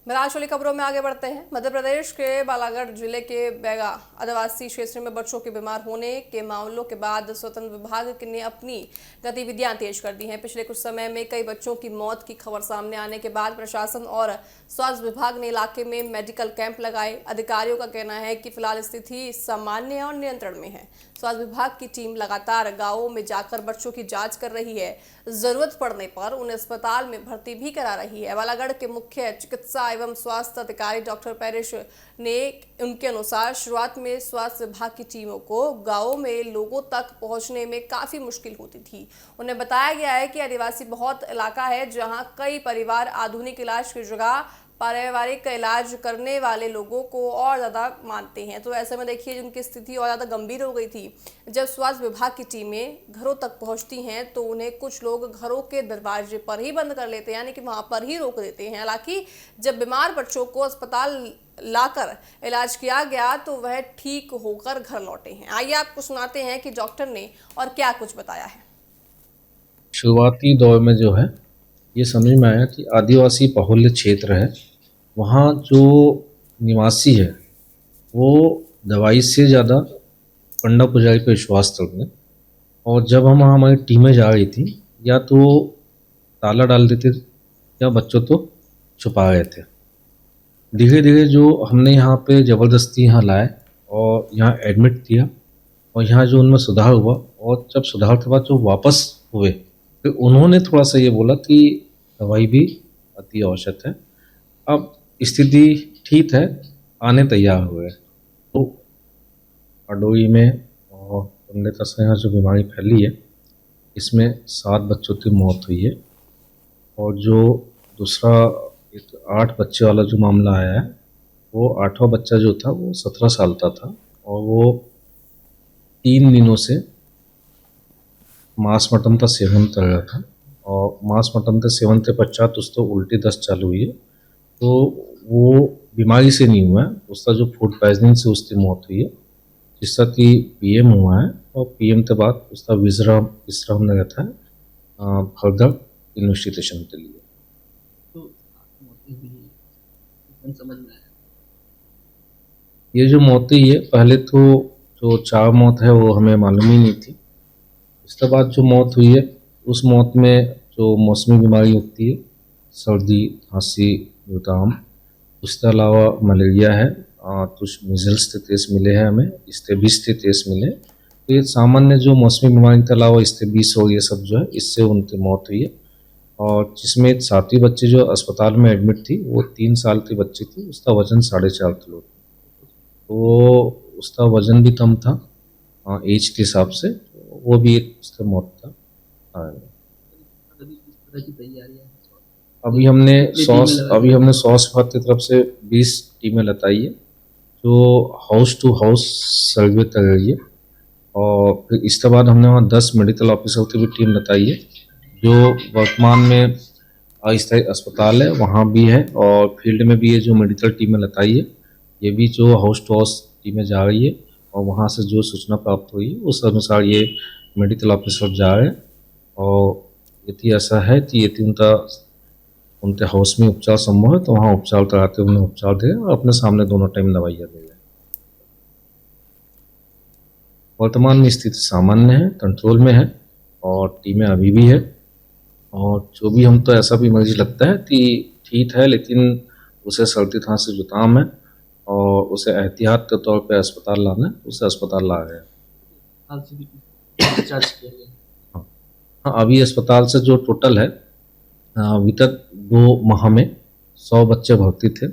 मिराज वाली खबरों में आगे बढ़ते हैं। मध्य प्रदेश के बालाघाट जिले के बैगा आदिवासी क्षेत्र में बच्चों के बीमार होने के मामलों के बाद स्वतंत्र विभाग ने अपनी गतिविधियां तेज कर दी हैं। पिछले कुछ समय में कई बच्चों की मौत की खबर सामने आने के बाद प्रशासन और स्वास्थ्य विभाग ने इलाके में मेडिकल कैंप लगाए। अधिकारियों का कहना है कि फिलहाल स्थिति सामान्य और नियंत्रण में है। स्वास्थ्य विभाग की टीम लगातार गांवों में जाकर बच्चों की जांच कर रही है। जरूरत पड़ने पर उन्हें अस्पताल में भर्ती भी करा रही है। बालागढ़ के मुख्य चिकित्सा एवं स्वास्थ्य अधिकारी डॉक्टर पैरिश ने उनके अनुसार शुरुआत में स्वास्थ्य विभाग की टीमों को गांवों में लोगों तक पहुंचने में काफी मुश्किल होती थी। उन्हें बताया गया है कि आदिवासी बहुत इलाका है जहां कई परिवार आधुनिक इलाज की जगह पारिवारिक इलाज करने वाले लोगों को और ज़्यादा मानते हैं। तो ऐसे में देखिए उनकी स्थिति और ज़्यादा गंभीर हो गई थी। जब स्वास्थ्य विभाग की टीमें घरों तक पहुंचती हैं तो उन्हें कुछ लोग घरों के दरवाजे पर ही बंद कर लेते हैं, यानी कि वहां पर ही रोक देते हैं। हालांकि जब बीमार बच्चों को अस्पताल लाकर इलाज किया गया तो वह ठीक होकर घर लौटे हैं। आइए आपको सुनाते हैं कि डॉक्टर ने और क्या कुछ बताया है। शुरुआती दौर में जो है ये समझ में आया कि आदिवासी बाहुल्य क्षेत्र है, वहाँ जो निवासी है वो दवाई से ज़्यादा पंडा पुजारी पर विश्वास करते हैं। और जब हम हमारी टीमें जा रही थी या तो ताला डाल देते या बच्चों तो छुपा रहे थे। धीरे धीरे जो हमने यहाँ पे ज़बरदस्ती यहाँ लाए और यहाँ एडमिट किया और यहाँ जो उनमें सुधार हुआ, और जब सुधार के बाद जो वापस हुए फिर उन्होंने थोड़ा सा ये बोला कि दवाई भी अति आवश्यक है, अब स्थिति ठीक है, आने तैयार हुए। तो हरदोई में और पंडित से यहाँ जो बीमारी फैली है इसमें 7 बच्चों की मौत हुई है। और जो दूसरा एक 8 बच्चे वाला जो मामला आया है वो 8वां बच्चा जो था वो 17 साल का था और वो 3 दिनों से मांस मटन का सेवन कर रहा था। और मांस मटन के सेवन के पश्चात उसको उल्टी दस्त चालू हुई है। तो वो बीमारी से नहीं हुआ है, उसका जो फूड पॉइजनिंग से उसकी मौत हुई है, जिसका कि पीएम हुआ है। और पीएम के बाद उसका विश्राम में रहता है फर्दर इन्वेस्टिगेशन के लिए। तो समझ में आया ये जो मौत हुई है, पहले तो जो 4 मौत है वो हमें मालूम ही नहीं थी। इसके बाद जो मौत हुई है उस मौत में जो मौसमी बीमारी होती है, सर्दी, खांसी, जुकाम, उसके अलावा मलेरिया है, कुछ मीजल्स के टेस्ट मिले हैं हमें, स्टेबिस के टेस्ट मिले। तो ये सामान्य जो मौसमी बीमारी के अलावा स्टेबिस और ये सब जो है इससे उनकी मौत हुई है। और जिसमें 7वीं बच्ची जो अस्पताल में एडमिट थी वो 3 साल की बच्ची थी, उसका वजन 4.5 किलो था। तो उसका वजन भी कम था एज के हिसाब से, वो भी एक उसका मौत था। अभी हमने 100 विभाग की तरफ से 20 टीमें लगाई है जो हाउस टू हाउस सर्वे कर रही है। और फिर इसके बाद हमने वहाँ 10 मेडिकल ऑफिसर की भी टीम लगाई है जो वर्तमान में अस्थायी अस्पताल है वहाँ भी है, और फील्ड में भी ये जो मेडिकल टीमें लगाई है ये भी जो हाउस टू हाउस टीमें जा रही है। और वहाँ से जो सूचना प्राप्त हुई है उस अनुसार ये मेडिकल ऑफिसर जा रहे हैं। और यदि ऐसा है कि यदि उनके हाउस में उपचार संभव है तो वहाँ उपचार कराते उन्हें उपचार दें और अपने सामने दोनों टाइम दवाइयाँ दें। वर्तमान में स्थिति सामान्य है, कंट्रोल में है और टीमें अभी भी है। और जो भी हम तो ऐसा भी मरीज लगता है कि ठीक है लेकिन उसे सर्दी खांसी जुकाम है और उसे एहतियात के तौर पे अस्पताल लाना है, उसे अस्पताल ला रहे हैं। हाँ, अभी अस्पताल से जो टोटल है अभी तक 2 माह में 100 बच्चे भर्ती थे।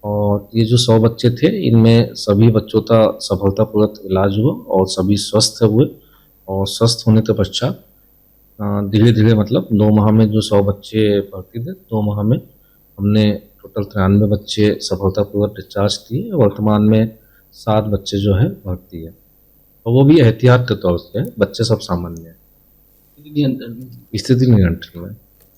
और ये जो 100 बच्चे थे इनमें सभी बच्चों का सफलतापूर्वक इलाज हुआ और सभी स्वस्थ हुए। और स्वस्थ होने के पश्चात धीरे धीरे मतलब 2 माह में जो 100 बच्चे भर्ती थे, 2 माह में हमने टोटल 93 बच्चे सफलतापूर्वक डिस्चार्ज किए। वर्तमान में 7 बच्चे जो है भर्ती है और वो भी एहतियात के तौर पे, बच्चे सब सामान्य है, स्थिति नियंत्रण में।